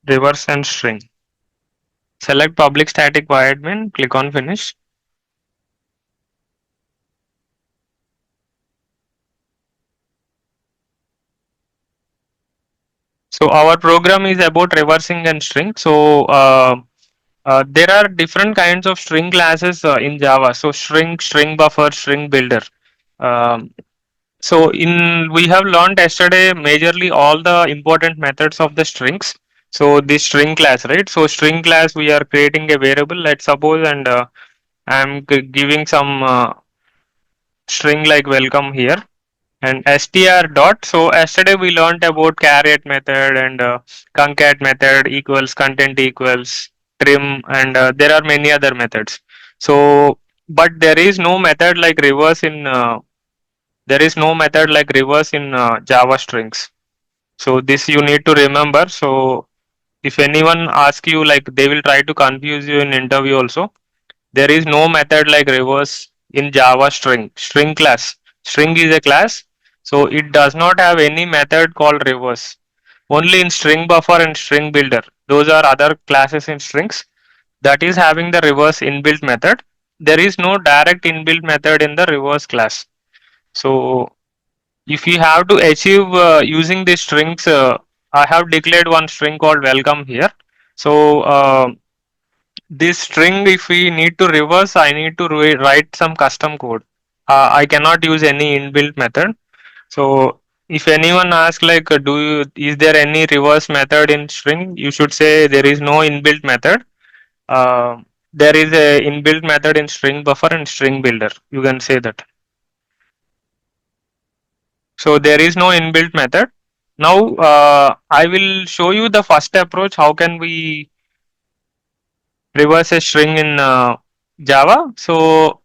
reverse and string. Select public static void main, click on finish. So our program is about reversing and string. So there are different kinds of string classes in Java. So string buffer, string builder. Um, so we have learned yesterday majorly all the important methods of the strings. So this string class, right? So string class, we are creating a variable. Let's suppose, and I'm giving some string like welcome here, and str dot. So yesterday we learned about caret method and concat method equals content equals trim, and there are many other methods. So but there is no method like reverse in Java strings. So this you need to remember. So if anyone asks you, like, they will try to confuse you in interview also. There is no method like reverse in Java string. String class. String is a class, so it does not have any method called reverse. Only in string buffer and string builder. Those are other classes in strings that is having the reverse inbuilt method. There is no direct inbuilt method in the reverse class. So if you have to achieve using these strings, I have declared one string called welcome here. So this string, if we need to reverse, I need to write some custom code. I cannot use any inbuilt method. So if anyone asks, like, is there any reverse method in string, you should say there is no inbuilt method. uh, there is a inbuilt method in string buffer and string builder, you can say that. So there is no inbuilt method. Now I will show you the first approach, how can we reverse a string in Java. So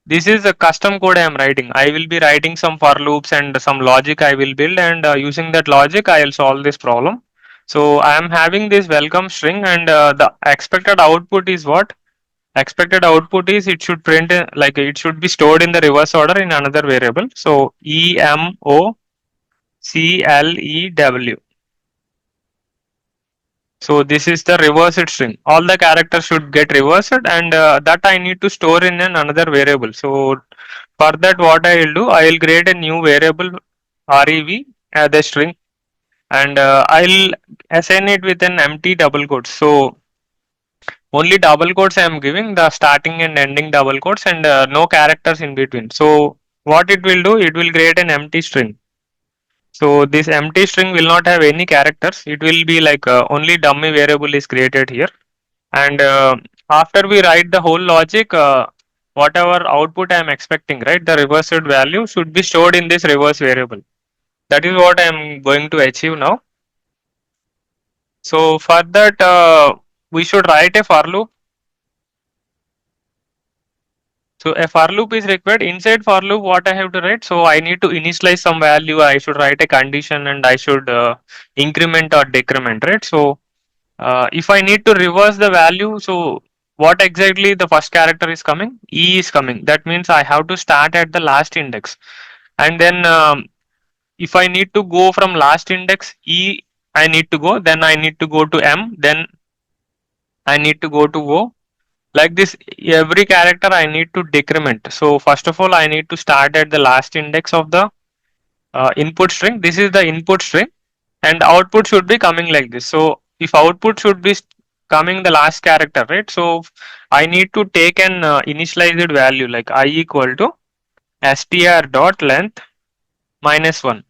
this is a custom code I am writing. I will be writing some for loops and some logic I will build, and using that logic I will solve this problem. So I am having this welcome string, and the expected output is what? Expected output is it should print like it should be stored in the reverse order in another variable. So EMOCLEW. So this is the reversed string. All the characters should get reversed, and that I need to store in another variable. So for that, what I will do, I will create a new variable rev as a string, and I'll assign it with an empty double quotes. So only double quotes I am giving, the starting and ending double quotes, and no characters in between. So what it will do, it will create an empty string. So this empty string will not have any characters. It will be like only dummy variable is created here. And after we write the whole logic, whatever output I am expecting, right, the reversed value should be stored in this reverse variable. That is what I am going to achieve now. So for that, we should write a for loop. So a for loop is required. Inside for loop, what I have to write? So I need to initialize some value. I should write a condition, and I should increment or decrement, right? So if I need to reverse the value, so what exactly the first character is coming? E is coming. That means I have to start at the last index. And then if I need to go from last index E, I need to go. Then I need to go to M. Then I need to go to O. Like this, every character I need to decrement. So first of all, I need to start at the last index of the input string. This is the input string, and output should be coming like this. So if output should be coming the last character, right? So I need to take an initialized value like I equal to str dot length -1.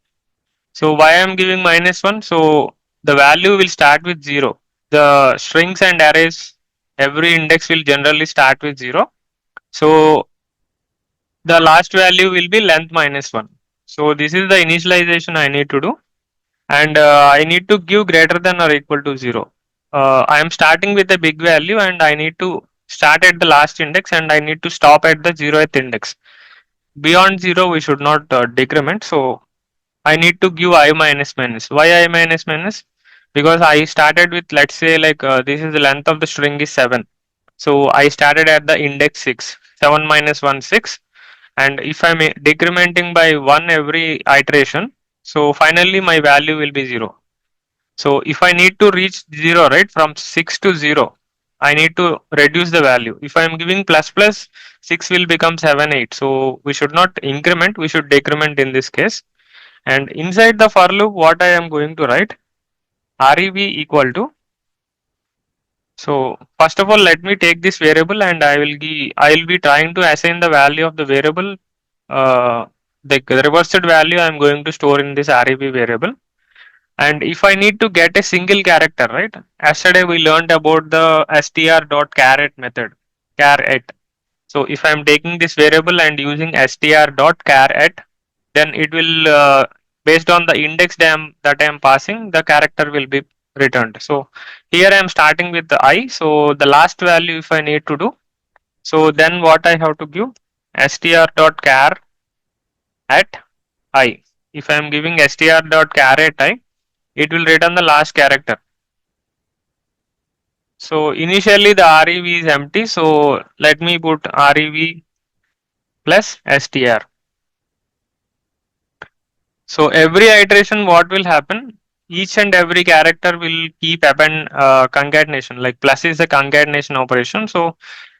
So why I am giving -1? So the value will start with 0. The strings and arrays, every index will generally start with 0. So the last value will be length -1. So this is the initialization I need to do, and I need to give greater than or equal to 0. I am starting with a big value, and I need to start at the last index, and I need to stop at the 0th index. Beyond 0 we should not decrement. So I need to give I minus minus. Why I minus minus? Because I started with, let's say, like this is the length of the string is 7. So I started at the index 6. 7 minus 1 6, and if I'm decrementing by 1 every iteration, so finally my value will be 0. So if I need to reach 0, right, from 6 to 0, I need to reduce the value. If I am giving plus plus, 6 will become 7, 8. So we should not increment, we should decrement in this case. And inside the for loop, what I am going to write, rev equal to, so first of all, let me take this variable and I will be trying to assign the value of the variable. The reversed value I am going to store in this rev variable. And if I need to get a single character, right? Yesterday we learned about the str.caret method, caret. So if I am taking this variable and using str.caret, then it will, based on the index that I am passing, the character will be returned. So here I am starting with the I. So the last value if I need to do, so then what I have to give, str.char at I. If I am giving str.char at I, it will return the last character. So initially the rev is empty. So let me put rev plus str. So every iteration, what will happen? Each and every character will keep append concatenation. Like plus is the concatenation operation. So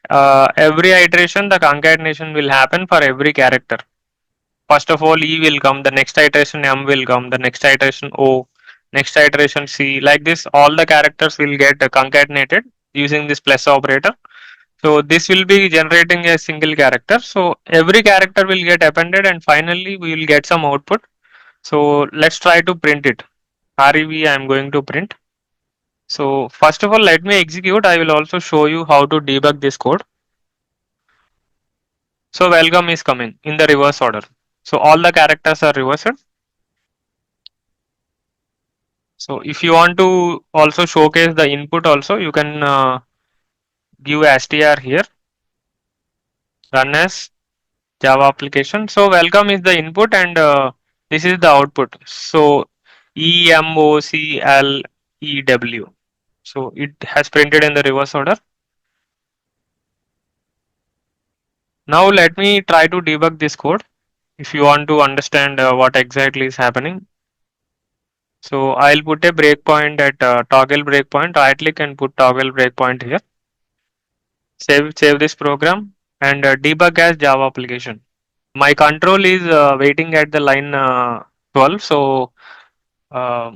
every iteration, the concatenation will happen for every character. First of all, E will come. The next iteration M will come. The next iteration O. Next iteration C. Like this, all the characters will get concatenated using this plus operator. So this will be generating a single character. So every character will get appended, and finally we will get some output. So let's try to print it. Rev I am going to print. So first of all, let me execute. I will also show you how to debug this code. So welcome is coming in the reverse order. So all the characters are reversed. So if you want to also showcase the input also, you can give str here, run as Java application. So welcome is the input and this is the output. So EMOCLEW. So it has printed in the reverse order. Now let me try to debug this code if you want to understand what exactly is happening. So I'll put a breakpoint at toggle breakpoint, right click and put toggle breakpoint here. Save this program and debug as Java application. My control is waiting at the line 12. So uh,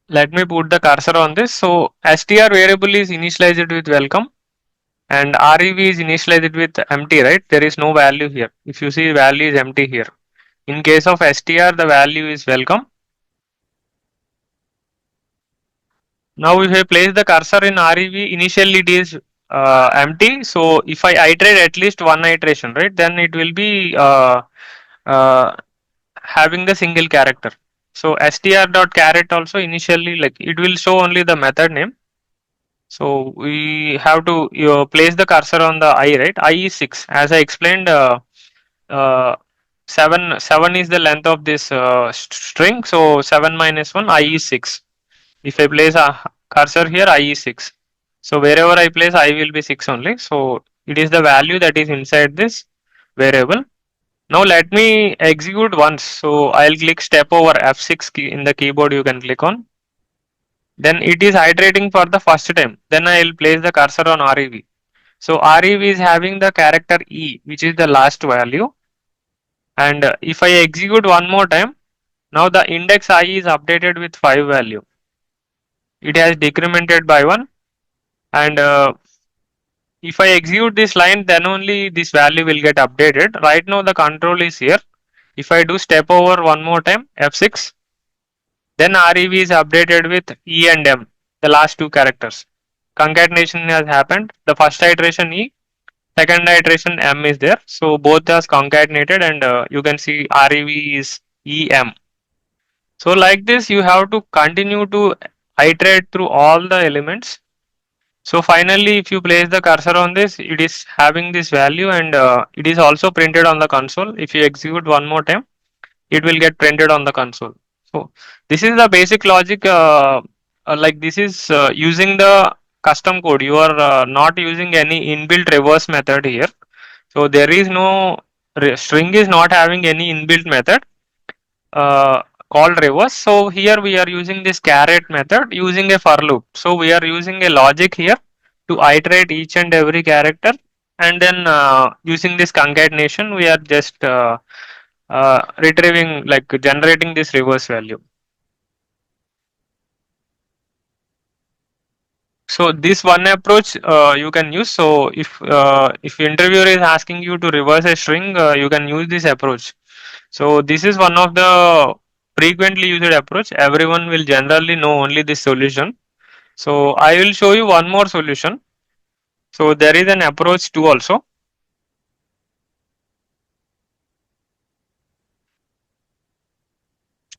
let me put the cursor on this. So str variable is initialized with welcome and rev is initialized with empty, right? There is no value here. If you see, value is empty here. In case of str, the value is welcome. Now if I place the cursor in rev, initially it is empty. So if I iterate at least one iteration, right, then it will be having the single character. So str.caret also initially, like, it will show only the method name. So we have to place the cursor on the I, right? I is 6. As I explained, uh, 7 is the length of this string. So 7 minus 1, I is 6. If I place a cursor here, I is 6. So wherever I place, I will be 6 only. So it is the value that is inside this variable. Now let me execute once. So I'll click step over F6 key in the keyboard, you can click on. Then it is iterating for the first time. Then I'll place the cursor on rev. So rev is having the character E, which is the last value. And if I execute one more time, now the index I is updated with 5 value. It has decremented by 1. And if I execute this line, then only this value will get updated. Right now the control is here. If I do step over one more time, F6, then rev is updated with E and M, the last two characters. Concatenation has happened. The first iteration E, second iteration M is there. So both are concatenated and you can see rev is EM. So like this, you have to continue to iterate through all the elements. So finally, if you place the cursor on this, it is having this value and it is also printed on the console. If you execute one more time, it will get printed on the console. So this is the basic logic. Like this is using the custom code. You are not using any inbuilt reverse method here. So there is no string is not having any inbuilt method. called reverse. So here we are using this caret method using a for loop. So we are using a logic here to iterate each and every character, and then using this concatenation we are just retrieving, like generating this reverse value. So this one approach you can use. So if interviewer is asking you to reverse a string, you can use this approach. So this is one of the frequently used approach. Everyone will generally know only this solution. So I will show you one more solution. So there is an approach 2 also.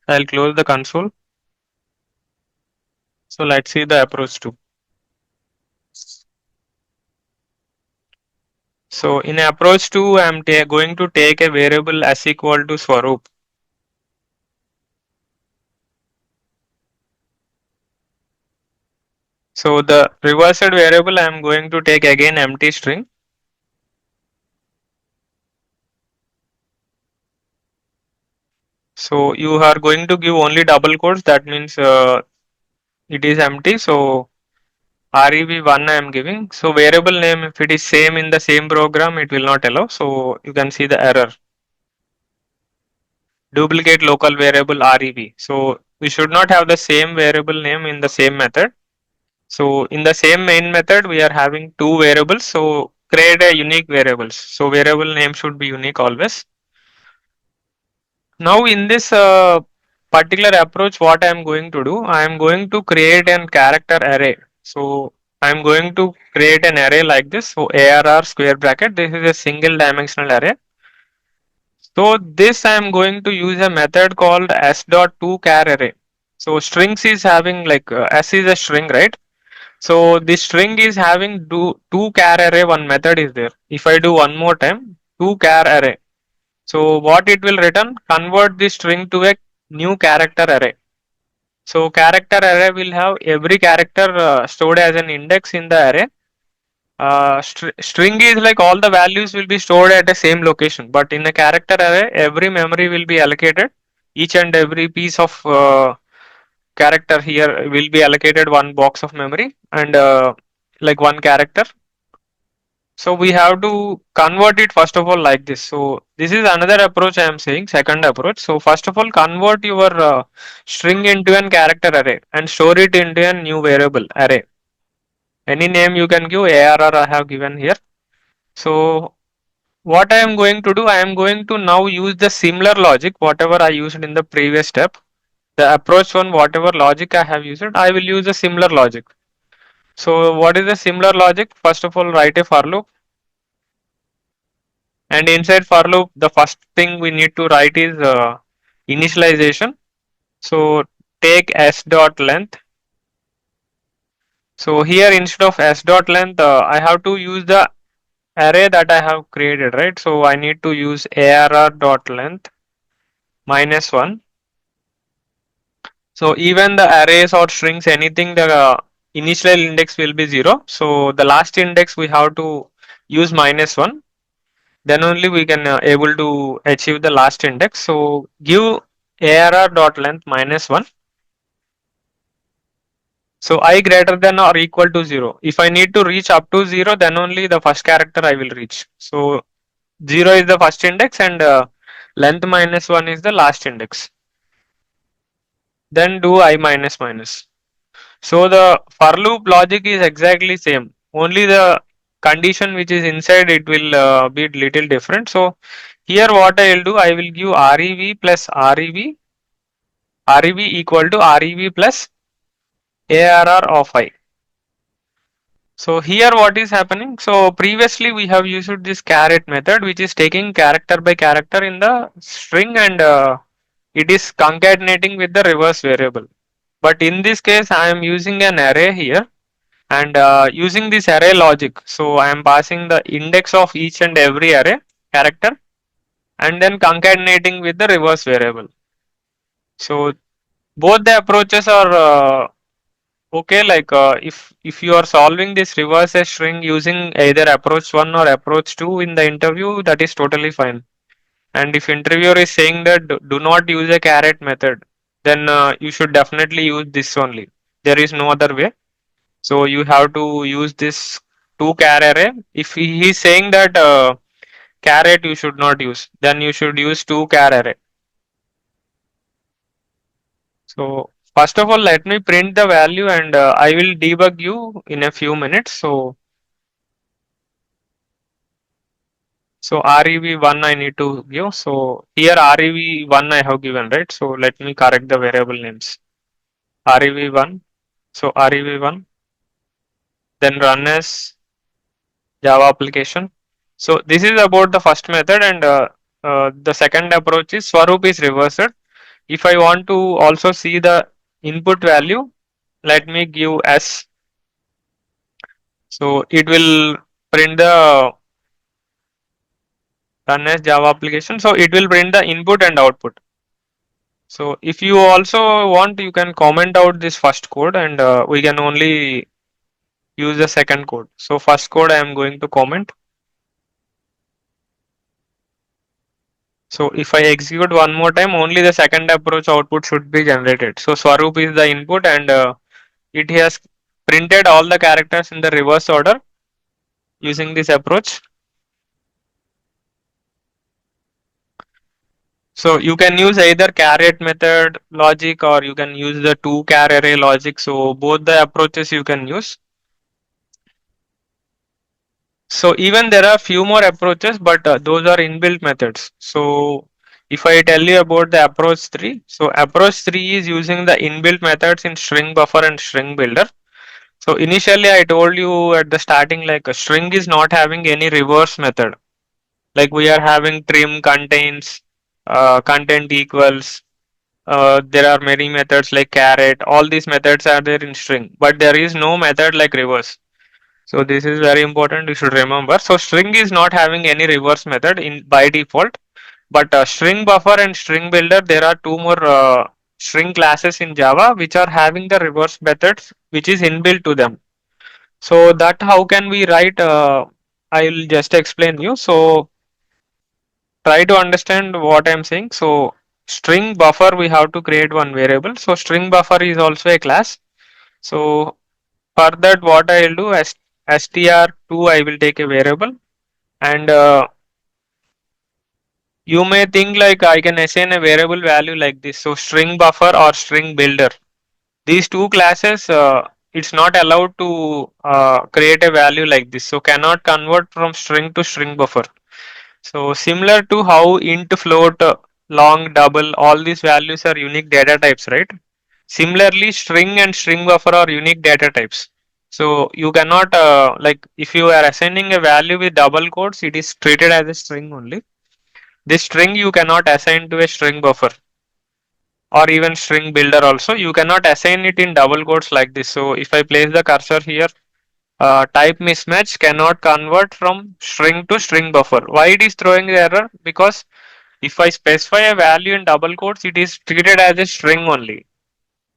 I'll close the console. So let's see the approach 2. So in approach 2, I'm going to take a variable as equal to Swaroop. So the reversed variable I'm going to take again empty string. So you are going to give only double quotes. That means it is empty. So rev1 I am giving. So variable name, if it is same in the same program, it will not allow. So you can see the error. Duplicate local variable rev. So we should not have the same variable name in the same method. So in the same main method, we are having two variables. So create a unique variables. So variable name should be unique always. Now in this particular approach, what I am going to do, I am going to create an character array. So I am going to create an array like this. So ARR square bracket, this is a single dimensional array. So this I am going to use a method called s.toChar array. So strings is having like s is a string, right? So this string is having two char array, one method is there. If I do one more time, two char array. So what it will return? Convert this string to a new character array. So character array will have every character stored as an index in the array. String is like all the values will be stored at the same location, but in a character array, every memory will be allocated. Each and every piece of character here will be allocated one box of memory, and like one character. So we have to convert it first of all like this. So this is another approach I am saying, second approach. So first of all, convert your string into an character array and store it into a new variable array. Any name you can give, ARR I have given here. So what I am going to do, I am going to now use the similar logic, whatever I used in the previous step. The approach one, whatever logic I have used, I will use a similar logic. So what is the similar logic? First of all, write a for loop. And inside for loop, the first thing we need to write is initialization. So take s dot length. So here instead of s dot length, I have to use the array that I have created, right? So I need to use arr dot length minus 1. So even the arrays or strings, anything, the initial index will be 0. So the last index we have to use minus 1. Then only we can able to achieve the last index. So give arr dot length minus 1. So I greater than or equal to 0. If I need to reach up to 0, then only the first character I will reach. So 0 is the first index, and length minus 1 is the last index. Then do I minus minus. So the for loop logic is exactly same. Only the condition which is inside it will be little different. So here what I will do, I will give rev plus rev equal to rev plus arr of I. So here what is happening? So previously we have used this caret method, which is taking character by character in the string, and it is concatenating with the reverse variable. But in this case I am using an array here, and using this array logic. So I am passing the index of each and every array character, and then concatenating with the reverse variable. So both the approaches are okay. Like if you are solving this reverse string using either approach 1 or approach 2 in the interview, that is totally fine. And if interviewer is saying that do not use a caret method, then you should definitely use this only. There is no other way. So you have to use this two char array. If he is saying that caret you should not use, then you should use two char array. So first of all, let me print the value and I will debug you in a few minutes. So rev1 I need to give. So here rev1 I have given, right? So let me correct the variable names. Rev1. So rev1, then run as Java application. So this is about the first method, and the second approach is Swaroop is reversed. If I want to also see the input value, let me give S. So it will print the run as Java application. So it will print the input and output. So if you also want, you can comment out this first code, and we can only use the second code. So first code I am going to comment. So if I execute one more time, only the second approach output should be generated. So Swaroop is the input, and it has printed all the characters in the reverse order using this approach. So you can use either caret method logic, or you can use the two char array logic. So both the approaches you can use. So even there are few more approaches, but those are inbuilt methods. So if I tell you about the approach 3, so approach 3 is using the inbuilt methods in string buffer and string builder. So initially I told you at the starting, like a string is not having any reverse method. Like we are having trim contains, content equals. There are many methods like caret. All these methods are there in string, but there is no method like reverse. So this is very important. You should remember. So string is not having any reverse method in by default, but string buffer and string builder, there are two more string classes in Java which are having the reverse methods which is inbuilt to them. So that how can we write? I will just explain you. So try to understand what I am saying. So string buffer, we have to create one variable. So string buffer is also a class. So for that, what I will do as str2, I will take a variable, and you may think like I can assign a variable value like this. So string buffer or string builder. These two classes, it's not allowed to create a value like this. So cannot convert from string to string buffer. So similar to how int, float, long, double, all these values are unique data types, right? Similarly, string and string buffer are unique data types. So you cannot like if you are assigning a value with double quotes, it is treated as a string only. This string you cannot assign to a string buffer or even string builder also. You cannot assign it in double quotes like this. So if I place the cursor here, type mismatch cannot convert from string to string buffer. Why it is throwing the error? Because if I specify a value in double quotes, it is treated as a string only.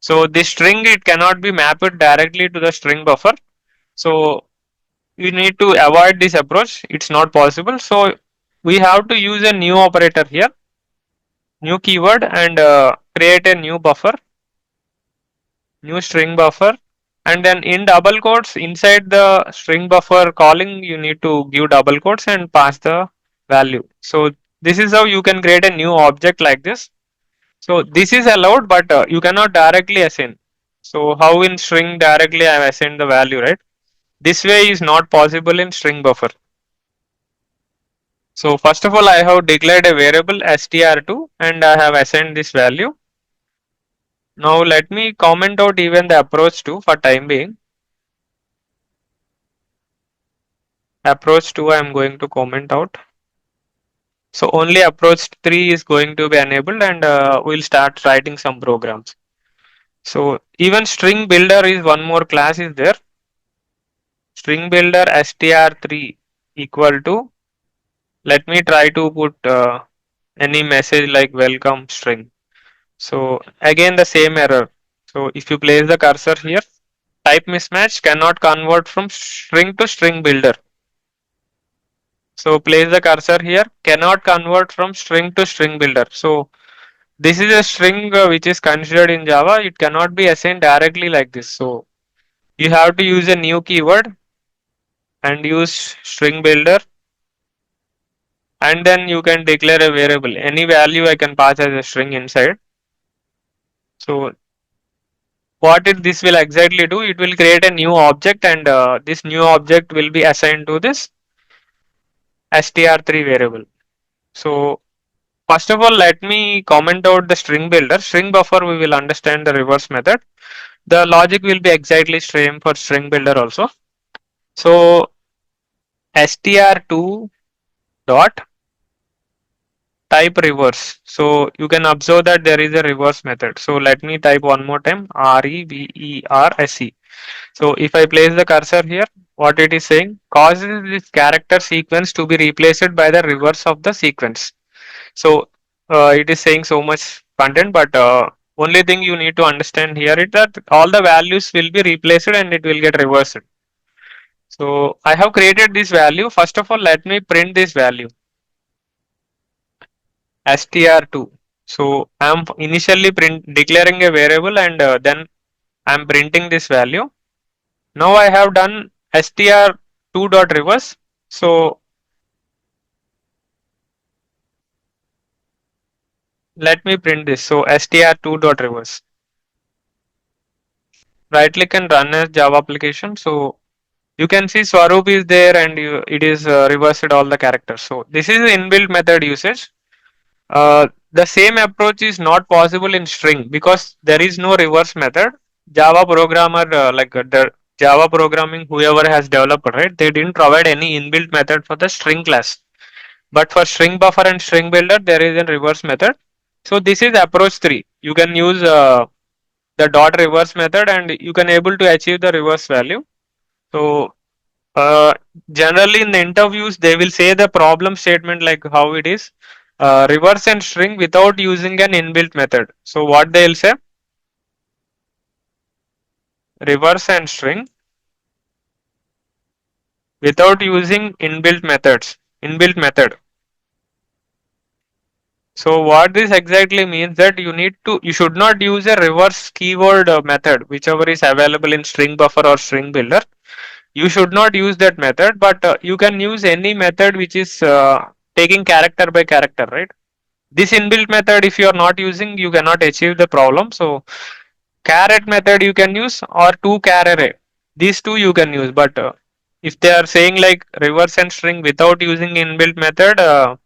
So this string, it cannot be mapped directly to the string buffer. So you need to avoid this approach. It's not possible. So we have to use a new operator here, new keyword, and create a new buffer, new string buffer. And then in double quotes, inside the string buffer calling, you need to give double quotes and pass the value. So this is how you can create a new object like this. So this is allowed, but you cannot directly assign. So how in string directly I have assigned the value, right? This way is not possible in string buffer. So first of all, I have declared a variable str2 and I have assigned this value. Now let me comment out even the approach 2 for time being. Approach 2 I am going to comment out. So only approach 3 is going to be enabled, and we'll start writing some programs. So even string builder is one more class is there. String builder str3 equal to, let me try to put any message like welcome string. So again the same error. So if you place the cursor here, type mismatch cannot convert from string to string builder. So place the cursor here, cannot convert from string to string builder. So This is a string which is considered in Java. It cannot be assigned directly like this. So you have to use a new keyword and use string builder, and then you can declare a variable. Any value I can pass as a string inside. So what this will exactly do, it will create a new object, and this new object will be assigned to this str3 variable. So first of all, let me comment out the string builder. String buffer, we will understand the reverse method. The logic will be exactly same for string builder also. So str2 dot type reverse. So you can observe that there is a reverse method. So let me type one more time, reverse. So if I place the cursor here, what it is saying, causes this character sequence to be replaced by the reverse of the sequence. So it is saying so much content, but only thing you need to understand here is that all the values will be replaced and it will get reversed. So I have created this value. First of all, let me print this value str2. So I am initially declaring a variable, and then I am printing this value. Now I have done str2 dot reverse. So let me print this. So str2 dot reverse. Right click and run as Java application. So you can see Swaroop is there, and it is reversed all the characters. So this is the inbuilt method usage. The same approach is not possible in string because there is no reverse method. Java programmer, the Java programming, whoever has developed, right, they didn't provide any inbuilt method for the string class. But for string buffer and string builder, there is a reverse method. So this is approach 3. You can use the dot reverse method, and you can able to achieve the reverse value. So uh, generally in the interviews, they will say the problem statement like how it is, reverse and string without using an inbuilt method. So what they'll say, reverse and string without using inbuilt method. So what this exactly means that you should not use a reverse keyword method, whichever is available in string buffer or string builder. You should not use that method, but you can use any method which is taking character by character, right? This inbuilt method, if you are not using, you cannot achieve the problem. So caret method you can use, or to char array. These two you can use, but if they are saying like reverse and string without using inbuilt method,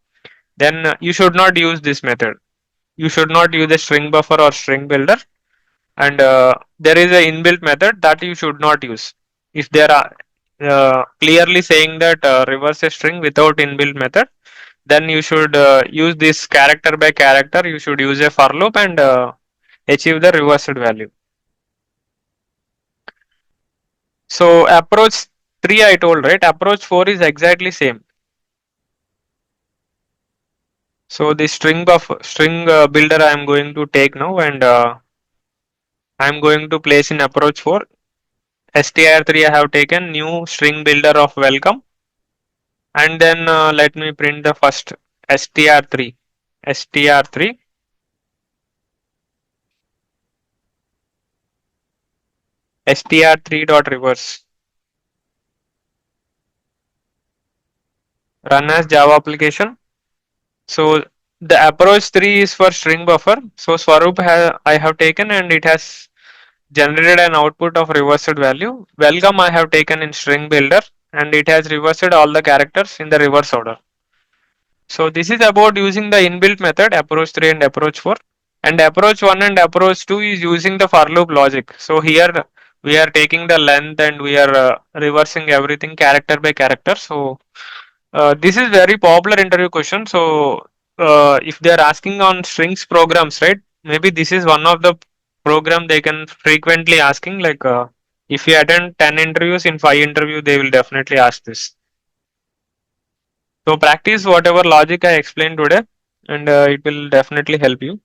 then you should not use this method. You should not use a string buffer or string builder, and there is a inbuilt method that you should not use. If they are clearly saying that reverse a string without inbuilt method, then you should use this character by character. You should use a for loop and achieve the reversed value. So approach 3 I told, right? Approach 4 is exactly same. So the string builder I am going to take now, and I am going to place in approach 4. str3 I have taken new string builder of welcome, and then let me print the first str3 str3 str3 dot reverse, run as Java application. So the approach 3 is for string buffer. So Swaroop I have taken, and it has generated an output of reversed value. Welcome I have taken in string builder, and it has reversed all the characters in the reverse order. So this is about using the inbuilt method approach 3 and approach 4. And approach 1 and approach 2 is using the for loop logic. So here we are taking the length, and we are reversing everything character by character. So this is very popular interview question. So if they are asking on strings programs, right? Maybe this is one of the program they can frequently asking. Like if you attend 10 interviews, in 5 interview they will definitely ask this. So practice whatever logic I explained today, and it will definitely help you.